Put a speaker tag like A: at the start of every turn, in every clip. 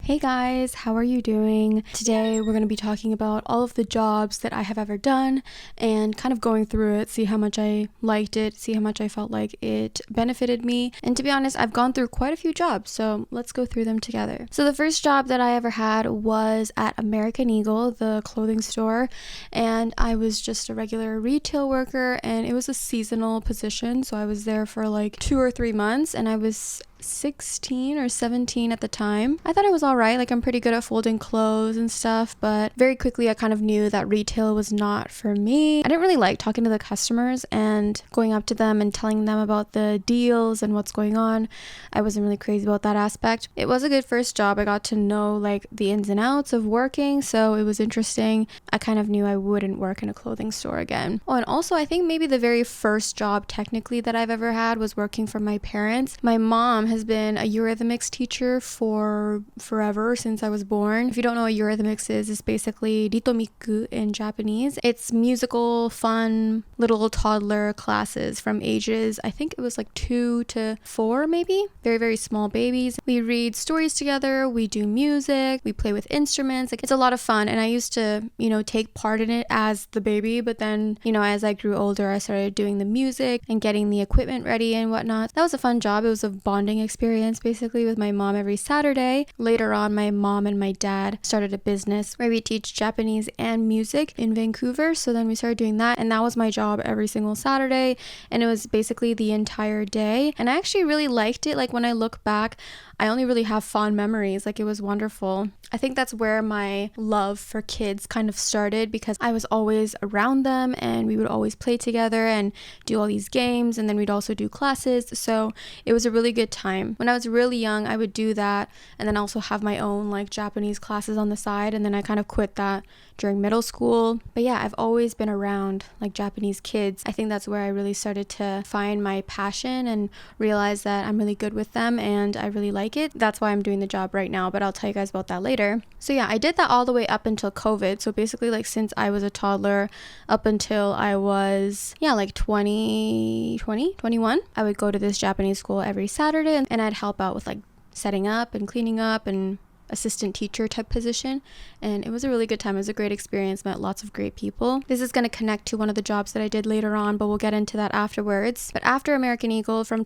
A: Hey guys, how are you doing? Today we're going to be talking about all of the jobs that I have ever done and kind of going through it, see how much I liked it, see how much I felt like it benefited me. And to be honest, I've gone through quite a few jobs, so let's go through them together. So the first job that I ever had was at American Eagle, the clothing store, and I was just a regular retail worker, and it was a seasonal position, so I was there for like 2 or 3 months, and I was 16 or 17 at the time. I thought it was alright, like I'm pretty good at folding clothes and stuff, but very quickly I kind of knew that retail was not for me. I didn't really like talking to the customers and going up to them and telling them about the deals and what's going on. I wasn't really crazy about that aspect. It was a good first job. I got to know like the ins and outs of working, so it was interesting. I kind of knew I wouldn't work in a clothing store again. Oh, and also I think maybe the very first job technically that I've ever had was working for my parents. My mom has been a Eurythmics teacher for forever, since I was born. If you don't know what Eurythmics is, it's basically ritomiku in Japanese. It's musical, fun, little toddler classes from ages, I think it was like 2 to 4 maybe. Very, very small babies. We read stories together, we do music, we play with instruments. Like, it's a lot of fun, and I used to, take part in it as the baby, but then, as I grew older, I started doing the music and getting the equipment ready and whatnot. That was a fun job. It was a bonding experience basically with my mom every Saturday. Later on, my mom and my dad started a business where we teach Japanese and music in Vancouver, so then we started doing that, and that was my job every single Saturday, and it was basically the entire day, and I actually really liked it. Like, when I look back, I only really have fond memories. Like, it was wonderful. I think that's where my love for kids kind of started, because I was always around them and we would always play together and do all these games, and then we'd also do classes, so it was a really good time. When I was really young, I would do that and then also have my own like Japanese classes on the side, and then I kind of quit that during middle school. But yeah, I've always been around like Japanese kids. I think that's where I really started to find my passion and realize that I'm really good with them and I really like it. That's why I'm doing the job right now, but I'll tell you guys about that later. So yeah, I did that all the way up until COVID. So basically, like, since I was a toddler up until I was like 21, I would go to this Japanese school every Saturday, and I'd help out with like setting up and cleaning up and assistant teacher type position, and it was a really good time. It was a great experience, met lots of great people. This is going to connect to one of the jobs that I did later on, but we'll get into that afterwards. But after American Eagle, from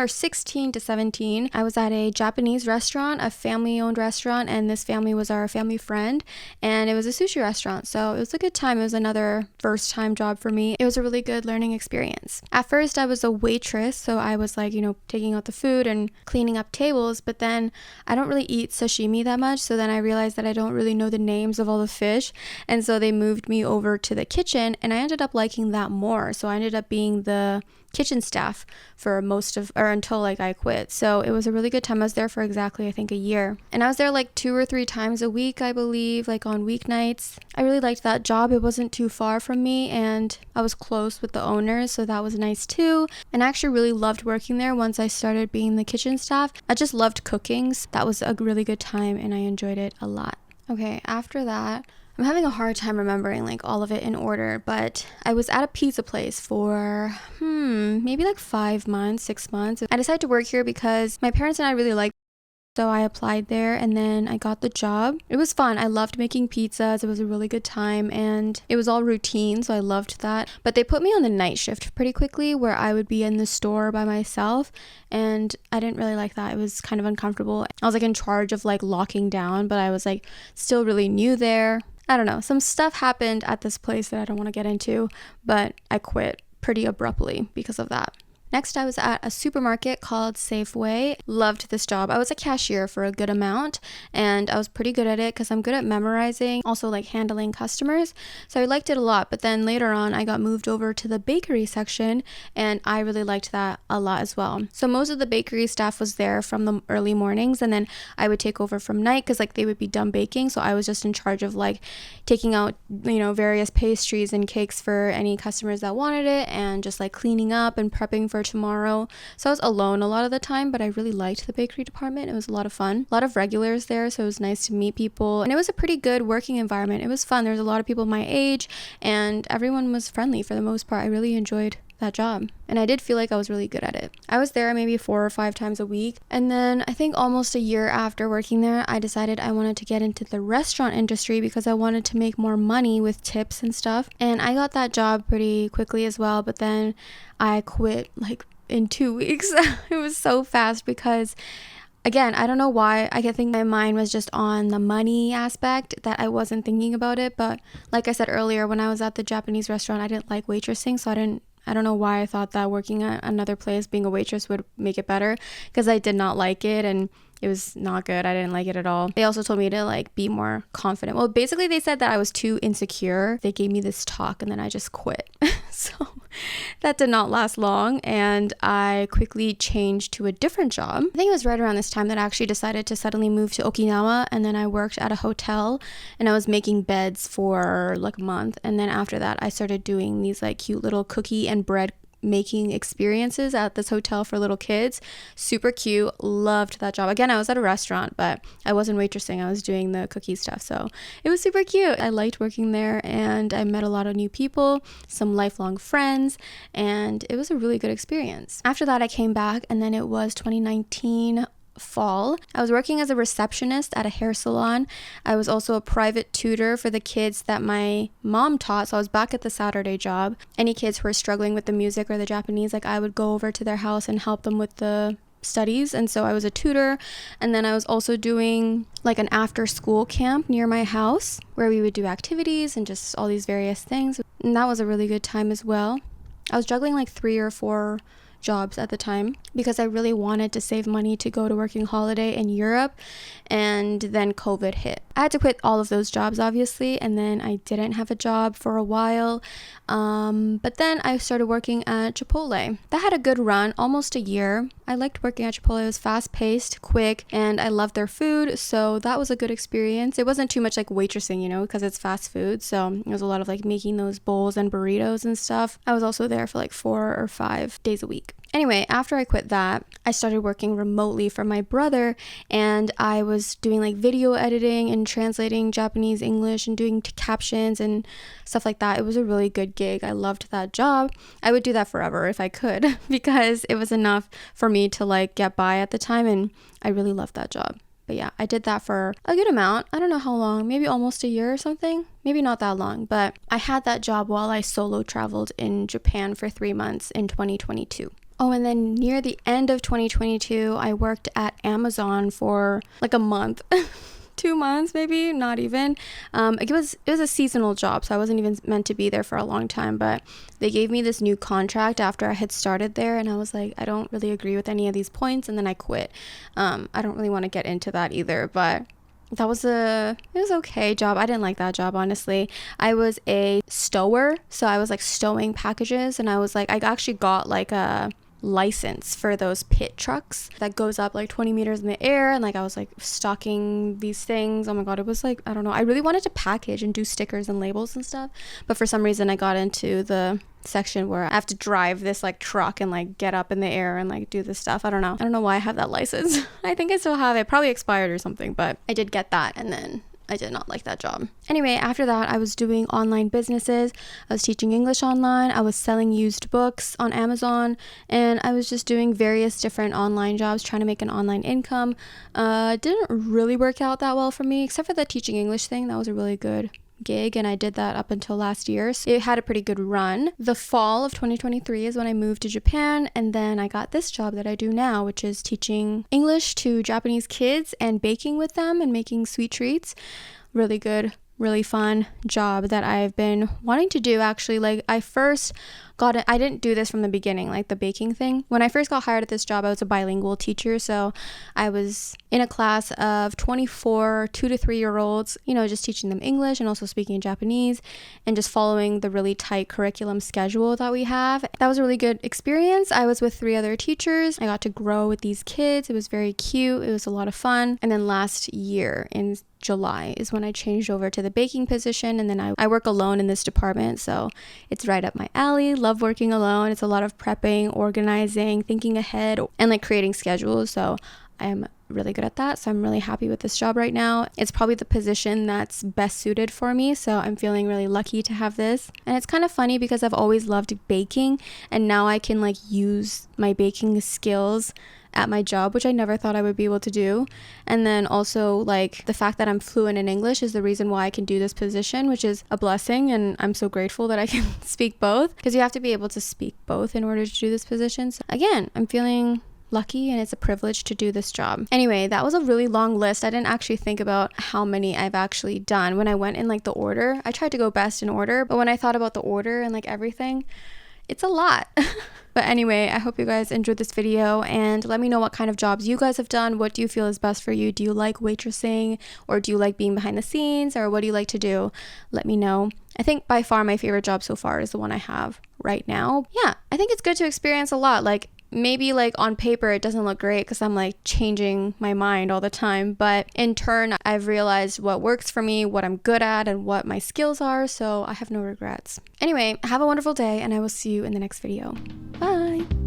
A: 16 to 17, I was at a Japanese restaurant, a family-owned restaurant, and this family was our family friend, and it was a sushi restaurant, so it was a good time. It was another first-time job for me. It was a really good learning experience. At first, I was a waitress, so I was like, taking out the food and cleaning up tables, but then I don't really eat sashimi that much, so then I realized that I don't really know the names of all the fish, and so they moved me over to the kitchen, and I ended up liking that more, so I ended up being the kitchen staff for until like I quit. So it was a really good time. I was there for exactly, I think, a year, and I was there like 2 or 3 times a week, I believe, like on weeknights. I really liked that job. It wasn't too far from me, and I was close with the owners, so that was nice too. And I actually really loved working there once I started being the kitchen staff. I just loved cooking, so that was a really good time, and I enjoyed it a lot. Okay, after that, I'm having a hard time remembering like all of it in order, but I was at a pizza place for maybe like 5 months, 6 months. I decided to work here because my parents and I really liked, so I applied there and then I got the job. It was fun. I loved making pizzas. It was a really good time, and it was all routine, so I loved that. But they put me on the night shift pretty quickly, where I would be in the store by myself, and I didn't really like that. It was kind of uncomfortable. I was like in charge of like locking down, but I was like still really new there. I don't know. Some stuff happened at this place that I don't want to get into, but I quit pretty abruptly because of that. Next, I was at a supermarket called Safeway. Loved this job. I was a cashier for a good amount, and I was pretty good at it because I'm good at memorizing, also like handling customers. So I liked it a lot, but then later on, I got moved over to the bakery section, and I really liked that a lot as well. So most of the bakery staff was there from the early mornings, and then I would take over from night because like they would be done baking. So I was just in charge of like taking out, various pastries and cakes for any customers that wanted it, and just like cleaning up and prepping for tomorrow. So I was alone a lot of the time, but I really liked the bakery department. It was a lot of fun. A lot of regulars there, so it was nice to meet people, and it was a pretty good working environment. It was fun. There was a lot of people my age, and everyone was friendly for the most part. I really enjoyed that job. And I did feel like I was really good at it. I was there maybe 4 or 5 times a week. And then I think almost a year after working there, I decided I wanted to get into the restaurant industry because I wanted to make more money with tips and stuff. And I got that job pretty quickly as well, but then I quit like in 2 weeks. It was so fast because again, I don't know why. I think my mind was just on the money aspect that I wasn't thinking about it. But like I said earlier, when I was at the Japanese restaurant, I didn't like waitressing. So I don't know why I thought that working at another place, being a waitress would make it better, because I did not like it and it was not good. I didn't like it at all. They also told me to like be more confident. Well, basically they said that I was too insecure. They gave me this talk and then I just quit. So that did not last long and I quickly changed to a different job. I think it was right around this time that I actually decided to suddenly move to Okinawa, and then I worked at a hotel and I was making beds for like a month. And then after that, I started doing these like cute little cookie and bread making experiences at this hotel for little kids. Super cute. Loved that job. Again, I was at a restaurant, but I wasn't waitressing. I was doing the cookie stuff. So it was super cute. I liked working there and I met a lot of new people, some lifelong friends, and it was a really good experience. After that, I came back and then it was 2019 fall. I was working as a receptionist at a hair salon. I was also a private tutor for the kids that my mom taught, so I was back at the Saturday job. Any kids who are struggling with the music or the Japanese, like I would go over to their house and help them with the studies, and so I was a tutor. And then I was also doing like an after school camp near my house where we would do activities and just all these various things, and that was a really good time as well. I was juggling like 3 or 4 jobs at the time because I really wanted to save money to go to working holiday in Europe, and then COVID hit. I had to quit all of those jobs obviously, and then I didn't have a job for a while, but then I started working at Chipotle. That had a good run, almost a year. I liked working at Chipotle. It was fast paced, quick, and I loved their food, so that was a good experience. It wasn't too much like waitressing, because it's fast food, so it was a lot of like making those bowls and burritos and stuff. I was also there for like 4 or 5 days a week. Anyway, after I quit that, I started working remotely for my brother, and I was doing like video editing and translating Japanese English and doing captions and stuff like that. It was a really good gig. I loved that job. I would do that forever if I could because it was enough for me to like get by at the time, and I really loved that job. But yeah, I did that for a good amount. I don't know how long, maybe almost a year or something. Maybe not that long, but I had that job while I solo traveled in Japan for 3 months in 2022. Oh, and then near the end of 2022, I worked at Amazon for like a month. 2 months, maybe, not even. It was a seasonal job, so I wasn't even meant to be there for a long time, but they gave me this new contract after I had started there, and I was like, I don't really agree with any of these points, and then I quit. I don't really want to get into that either, but it was okay job. I didn't like that job, honestly. I was a stower, so I was like stowing packages, and I actually got like a license for those pit trucks that goes up like 20 meters in the air, and like I was like stocking these things. Oh my god, it was like, I don't know, I really wanted to package and do stickers and labels and stuff, but for some reason I got into the section where I have to drive this like truck and like get up in the air and like do this stuff. I don't know why I have that license. I think I still have it, probably expired or something, but I did get that, and then I did not like that job. Anyway, after that, I was doing online businesses. I was teaching English online. I was selling used books on Amazon, and I was just doing various different online jobs, trying to make an online income. Didn't really work out that well for me, except for the teaching English thing. That was a really good gig, and I did that up until last year, so it had a pretty good run. The fall of 2023 is when I moved to Japan, and then I got this job that I do now, which is teaching English to Japanese kids and baking with them and making sweet treats. Really good, really fun job that I've been wanting to do, actually. Like, I didn't do this from the beginning, like the baking thing. When I first got hired at this job, I was a bilingual teacher, so I was in a class of 24 2 to 3 year olds, just teaching them English and also speaking Japanese and just following the really tight curriculum schedule that we have. That was a really good experience. I was with 3 other teachers. I got to grow with these kids. It was very cute. It was a lot of fun. And then last year in July is when I changed over to the baking position, and then I work alone in this department, so it's right up my alley. Love working alone. It's a lot of prepping, organizing, thinking ahead, and like creating schedules, so I'm really good at that. So I'm really happy with this job right now. It's probably the position that's best suited for me. So I'm feeling really lucky to have this. And it's kind of funny because I've always loved baking, and now I can like use my baking skills at my job, which I never thought I would be able to do. And then also like the fact that I'm fluent in English is the reason why I can do this position, which is a blessing, and I'm so grateful that I can speak both, because you have to be able to speak both in order to do this position. So again, I'm feeling lucky, and it's a privilege to do this job. Anyway, that was a really long list. I didn't actually think about how many I've actually done. When I went in like the order, I tried to go best in order, but when I thought about the order and like everything, it's a lot. But anyway, I hope you guys enjoyed this video, and let me know what kind of jobs you guys have done. What do you feel is best for you? Do you like waitressing, or do you like being behind the scenes, or what do you like to do? Let me know. I think by far my favorite job so far is the one I have right now. Yeah, I think it's good to experience a lot. Like maybe like on paper it doesn't look great because I'm like changing my mind all the time, but in turn I've realized what works for me, what I'm good at, and what my skills are, so I have no regrets. Anyway, have a wonderful day, and I will see you in the next video. Bye!